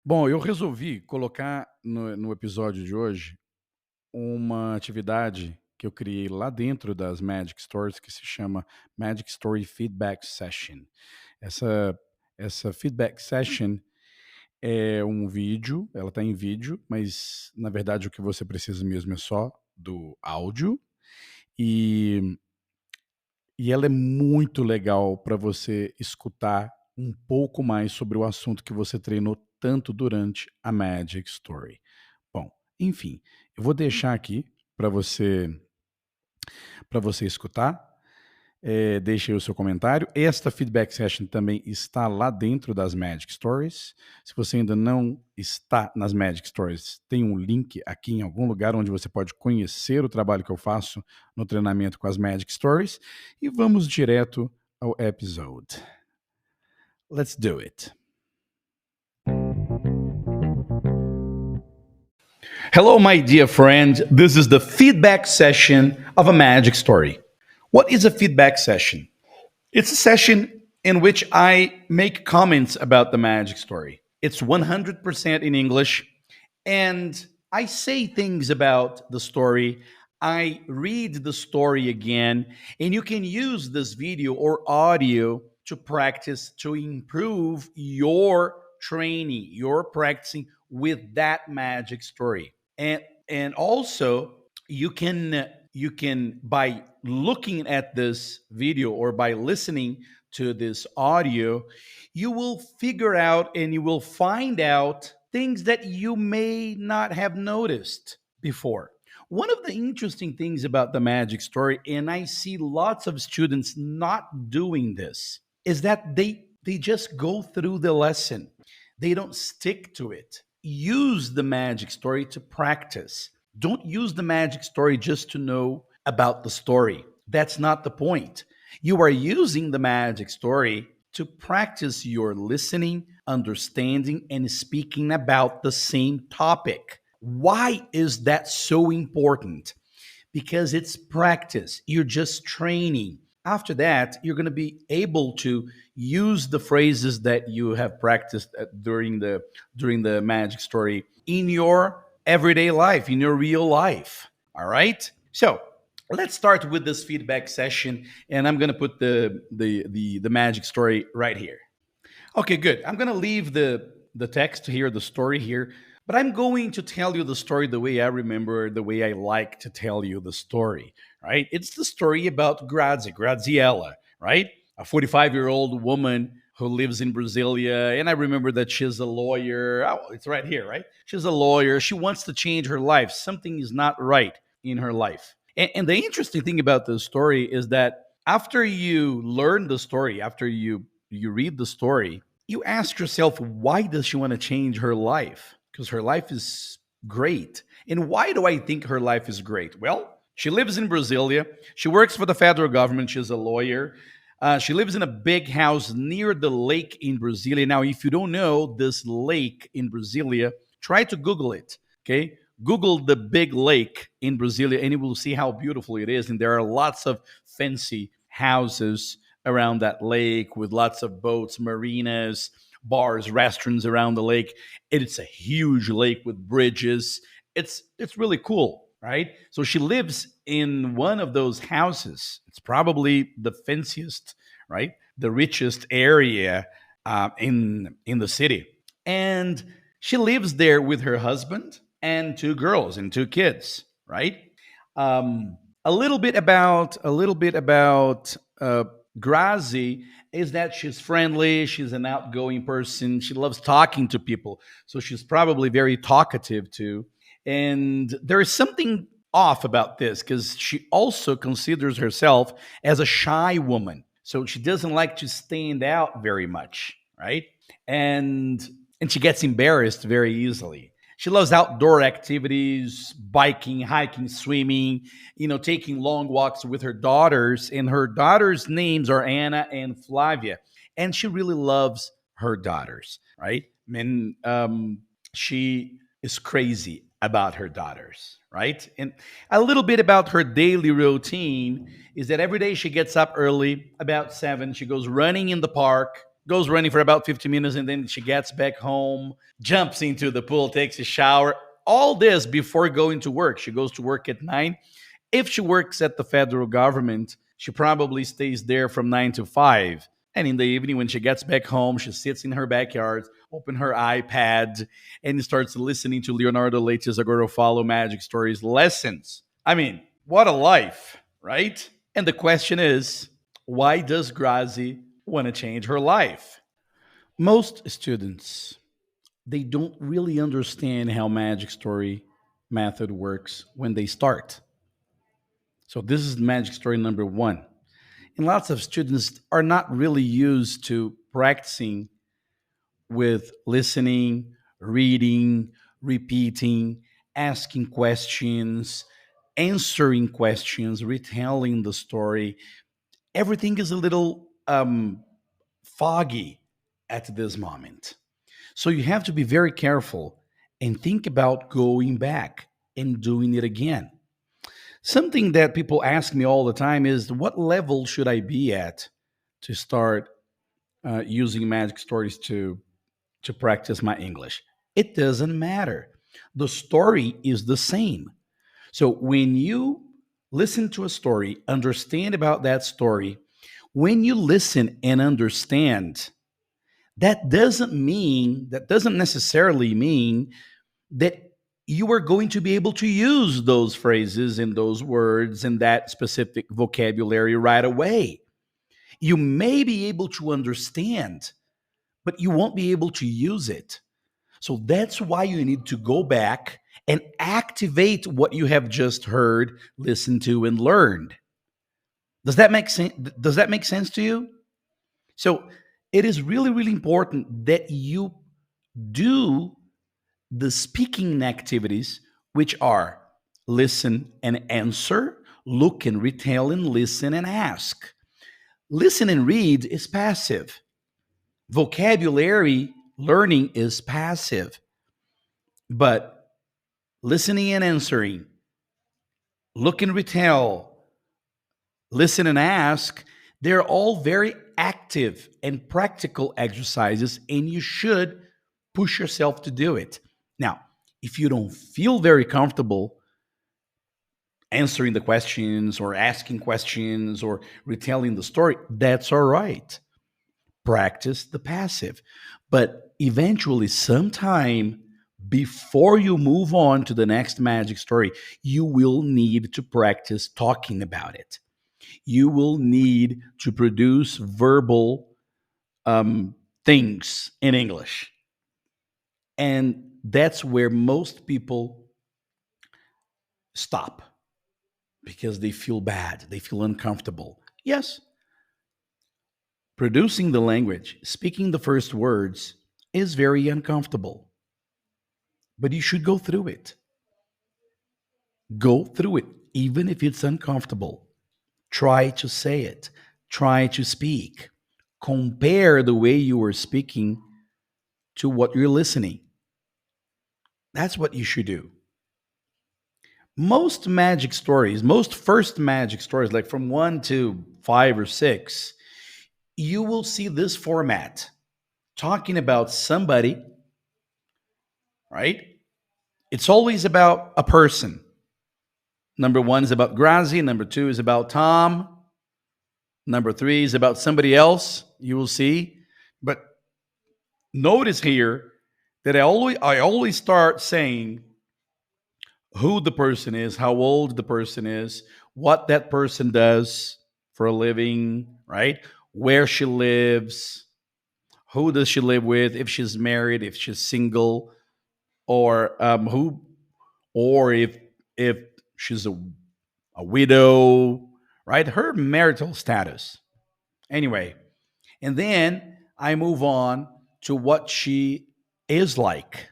Bom, eu resolvi colocar no episódio de hoje uma atividade que eu criei lá dentro das Magic Stories que se chama Magic Story Feedback Session. Essa, essa feedback session é um vídeo, ela está em vídeo, mas na verdade o que você precisa mesmo é só do áudio e, e ela é muito legal para você escutar um pouco mais sobre o assunto que você treinou tanto durante a Magic Story. Bom, enfim, eu vou deixar aqui para você para você escutar. Deixe aí o seu comentário. Esta feedback session também está lá dentro das Magic Stories. Se você ainda não está nas Magic Stories, tem um link aqui em algum lugar onde você pode conhecer o trabalho que eu faço no treinamento com as Magic Stories. E vamos direto ao episode. Let's do it. Hello, my dear friend. This is the feedback session of a Magic Story. What is a feedback session? It's a session in which I make comments about the Magic Story. It's 100% in English, and I say things about the story. I read the story again, and you can use this video or audio to practice to improve your training, your practicing with that magic story. And also you can by looking at this video or by listening to this audio, you will figure out and you will find out things that you may not have noticed before. One of the interesting things about the magic story, and I see lots of students not doing this, is that they just go through the lesson. They don't stick to it. Use the magic story to practice. Don't use the magic story just to know about the story. That's not the point. You are using the magic story to practice your listening, understanding, and speaking about the same topic. Why is that so important? Because it's practice. You're just training. After that, you're going to be able to use the phrases that you have practiced during the magic story in your everyday life, in your real life. All right? So, let's start with this feedback session, and I'm going to put the magic story right here. Okay, good. I'm going to leave the text here, the story here, but I'm going to tell you the story the way I remember, the way I like to tell you the story, right? It's the story about Graziella, right? A 45-year-old woman who lives in Brasilia, and I remember that she's a lawyer. Oh, it's right here, right? She's a lawyer. She wants to change her life. Something is not right in her life. And the interesting thing about the story is that after you learn the story, after you read the story, you ask yourself, why does she want to change her life? Because her life is great. And why do I think her life is great? Well, she lives in Brasilia. She works for the federal government. She's a lawyer. She lives in a big house near the lake in Brasilia. Now, if you don't know this lake in Brasilia, try to Google it. Okay. Google the big lake in Brasilia and you will see how beautiful it is. And there are lots of fancy houses around that lake with lots of boats, marinas, bars, restaurants around the lake. It's a huge lake with bridges. It's really cool, right? So she lives in one of those houses. It's probably the fanciest, right? The richest area in the city, and she lives there with her husband and two girls and two kids, right? A little bit about Grazi is that she's friendly, she's an outgoing person, she loves talking to people, so she's probably very talkative too. And there is something off about this because she also considers herself as a shy woman, so she doesn't like to stand out very much, right? And and she gets embarrassed very easily. She loves outdoor activities, biking, hiking, swimming, taking long walks with her daughters. And her daughters' names are Anna and Flavia. And she really loves her daughters, right? And she is crazy about her daughters, right? And a little bit about her daily routine is that every day she gets up early, about 7. She goes running in the park, goes running for about 50 minutes, and then she gets back home, jumps into the pool, takes a shower. All this before going to work. She goes to work at 9. If she works at the federal government, she probably stays there from 9 to 5. And in the evening, when she gets back home, she sits in her backyard, open her iPad, and starts listening to Leonardo Leite's Agora Follow Magic Stories lessons. I mean, what a life, right? And the question is, why does Grazi want to change her life? Most students, they don't really understand how magic story method works when they start. So this is magic story number 1. And lots of students are not really used to practicing with listening, reading, repeating, asking questions, answering questions, retelling the story. Everything is a little foggy at this moment. So you have to be very careful and think about going back and doing it again. Something that people ask me all the time is, what level should I be at to start using magic stories to practice my English? It doesn't matter. The story is the same. So when you listen to a story, understand about that story, when you listen and understand, that doesn't necessarily mean that you are going to be able to use those phrases and those words and that specific vocabulary right away. You may be able to understand, but you won't be able to use it. So that's why you need to go back and activate what you have just heard, listened to, and learned. Does that make sense? Does that make sense to you? So it is really, really important that you do the speaking activities, which are listen and answer, look and retell, and listen and ask. Listen and read is passive. Vocabulary learning is passive. But listening and answering, look and retell, listen and ask, they're all very active and practical exercises, and you should push yourself to do it. Now, if you don't feel very comfortable answering the questions or asking questions or retelling the story, that's all right. Practice the passive. But eventually, sometime before you move on to the next magic story, you will need to practice talking about it. You will need to produce verbal things in English. And that's where most people stop because they feel bad, they feel uncomfortable. Yes, producing the language, speaking the first words is very uncomfortable, but you should go through it. Go through it, even if it's uncomfortable. Try to say it, try to speak. Compare the way you are speaking to what you're listening. That's what you should do. Most first magic stories, like from 1 to 5 or 6, you will see this format talking about somebody, right? It's always about a person. Number 1 is about Grazi. Number 2 is about Tom. Number 3 is about somebody else, you will see. But notice here that I always start saying who the person is, how old the person is, what that person does for a living, right? Where she lives, who does she live with, if she's married, if she's single, or if she's a widow, right? Her marital status. Anyway, and then I move on to what she is like.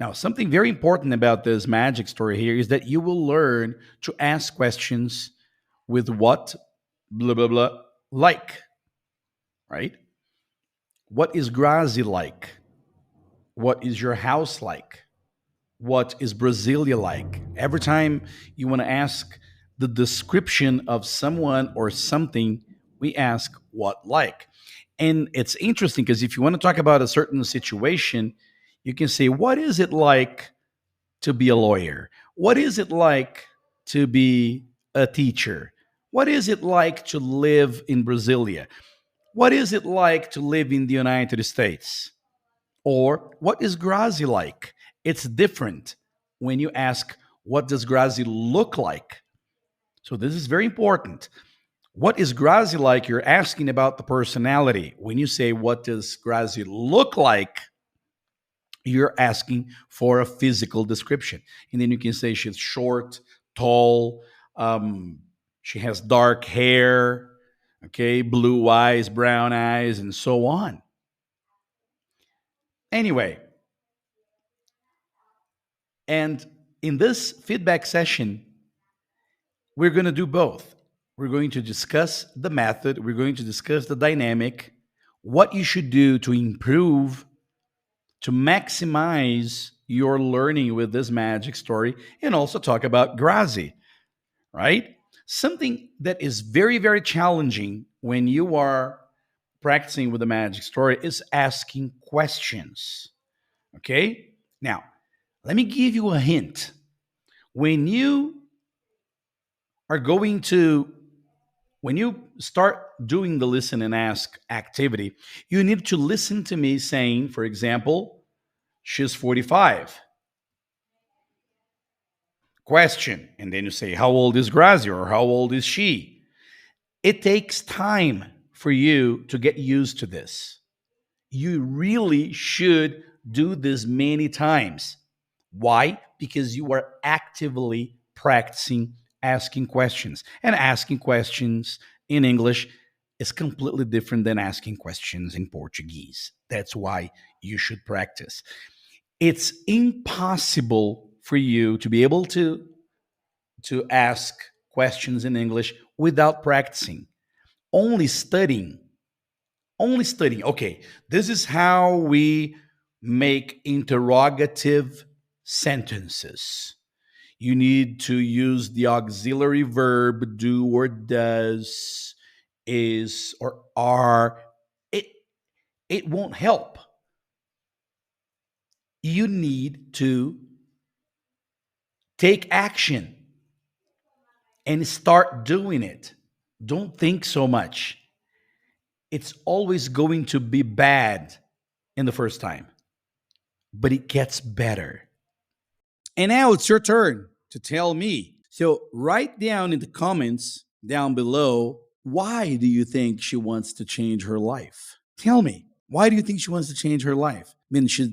Now, something very important about this magic story here is that you will learn to ask questions with what blah blah blah like, right? What is Grazi like? What is your house like? What is Brasilia like? Every time you want to ask the description of someone or something, we ask what like. And it's interesting because if you want to talk about a certain situation, you can say, what is it like to be a lawyer? What is it like to be a teacher? What is it like to live in Brasilia? What is it like to live in the United States? Or what is Grazi like? It's different when you ask, what does Grazi look like? So this is very important. What is Grazi like? You're asking about the personality. When you say, what does Grazi look like? You're asking for a physical description. And then you can say she's short, tall, she has dark hair, okay, blue eyes, brown eyes, and so on. Anyway, and in this feedback session, we're going to do both. We're going to discuss the method, we're going to discuss the dynamic, what you should do to improve, to maximize your learning with this magic story, and also talk about Grazi, right? Something that is very, very challenging when you are practicing with the magic story is asking questions. Okay? Now, let me give you a hint. When you are going to when you start doing the listen and ask activity, you need to listen to me saying, for example, she's 45. Question. And then you say, how old is Grazi or how old is she? It takes time for you to get used to this. You really should do this many times. Why? Because you are actively practicing asking questions. And asking questions in English is completely different than asking questions in Portuguese. That's why you should practice. It's impossible for you to be able to ask questions in English without practicing. Only studying. Only studying. Okay, this is how we make interrogative sentences. You need to use the auxiliary verb do or does, is or are. It it won't help. You need to take action and start doing it. Don't think so much. It's always going to be bad in the first time, but it gets better. And now it's your turn to tell me. So write down in the comments down below, why do you think she wants to change her life? Tell me, why do you think she wants to change her life? I mean, she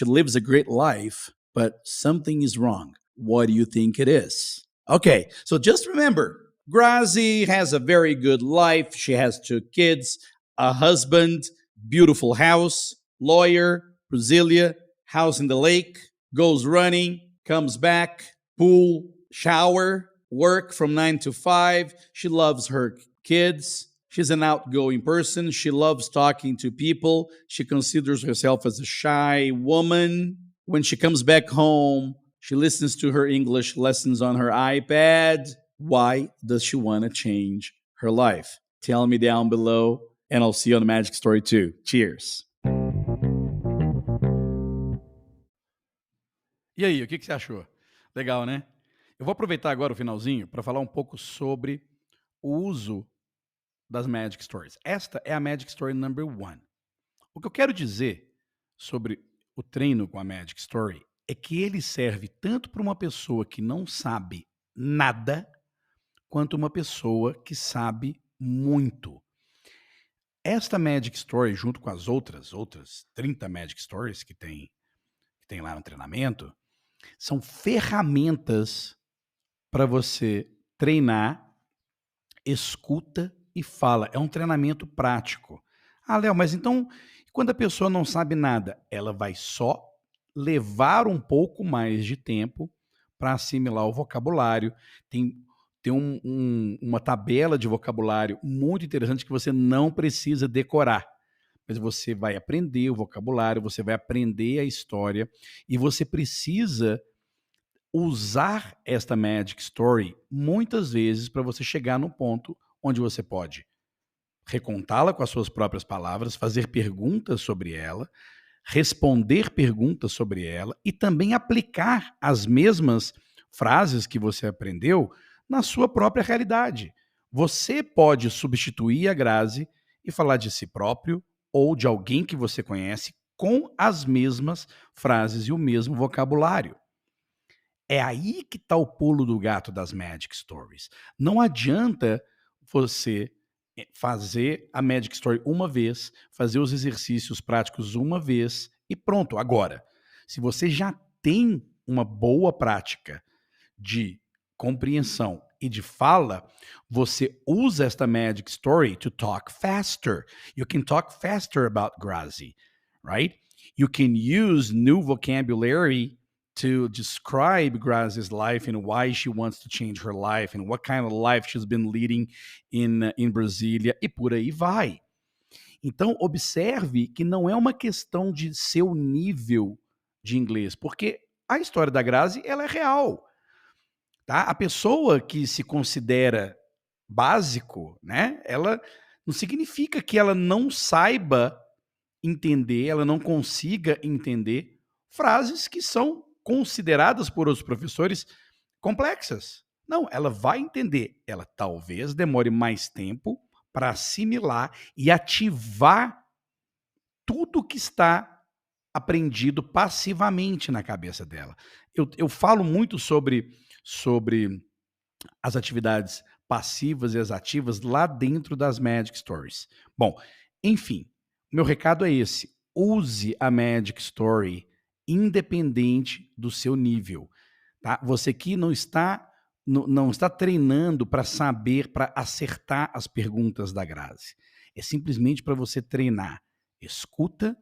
lives a great life, but something is wrong. What do you think it is? Okay, so just remember, Grazi has a very good life. She has 2 kids, a husband, beautiful house, lawyer, Brasilia, house in the lake, goes running, comes back, pool, shower, work from 9 to 5. She loves her kids. She's an outgoing person. She loves talking to people. She considers herself as a shy woman. When she comes back home, she listens to her English lessons on her iPad. Why does she want to change her life? Tell me down below, and I'll see you on the Magic Story 2. Cheers. E aí, o que você achou? Legal, né? Eu vou aproveitar agora o finalzinho para falar um pouco sobre o uso das Magic Stories. Esta é a Magic Story number 1. O que eu quero dizer sobre o treino com a Magic Story é que ele serve tanto para uma pessoa que não sabe nada, quanto uma pessoa que sabe muito. Esta Magic Story, junto com as outras 30 Magic Stories que tem lá no treinamento, são ferramentas para você treinar, escuta e fala. É um treinamento prático. Ah, Léo, mas então, quando a pessoa não sabe nada, ela vai só levar um pouco mais de tempo para assimilar o vocabulário. Tem uma tabela de vocabulário muito interessante que você não precisa decorar. Mas você vai aprender o vocabulário, você vai aprender a história e você precisa usar esta Magic Story muitas vezes para você chegar no ponto onde você pode recontá-la com as suas próprias palavras, fazer perguntas sobre ela, responder perguntas sobre ela e também aplicar as mesmas frases que você aprendeu na sua própria realidade. Você pode substituir a Grazi e falar de si próprio ou de alguém que você conhece com as mesmas frases e o mesmo vocabulário. É aí que está o pulo do gato das Magic Stories. Não adianta você fazer a Magic Story uma vez, fazer os exercícios práticos uma vez e pronto. Agora, se você já tem uma boa prática de compreensão e de fala, você usa esta Magic Story to talk faster. You can talk faster about Grazi, right? You can use new vocabulary to describe Grazi's life and why she wants to change her life and what kind of life she's been leading in Brasília e por aí vai. Então, observe que não é uma questão de seu nível de inglês, porque a história da Grazi, ela é real. Tá? A pessoa que se considera básico, né? Ela não significa que ela não saiba entender, ela não consiga entender frases que são consideradas por outros professores complexas. Não, ela vai entender. Ela talvez demore mais tempo para assimilar e ativar tudo que está aprendido passivamente na cabeça dela. Eu falo muito sobre as atividades passivas e as ativas lá dentro das Magic Stories. Bom, enfim, meu recado é esse. Use a Magic Story independente do seu nível. Tá? Você que não está treinando para saber, para acertar as perguntas da Grazi. É simplesmente para você treinar escuta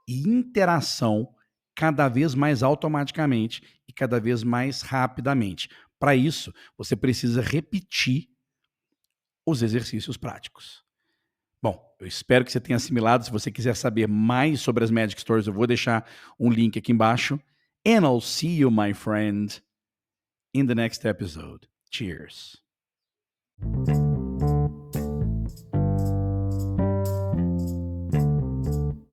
e interação cada vez mais automaticamente e cada vez mais rapidamente. Para isso, você precisa repetir os exercícios práticos. Bom, eu espero que você tenha assimilado. Se você quiser saber mais sobre as Magic Stories, eu vou deixar um link aqui embaixo. And I'll see you, my friend, in the next episode. Cheers.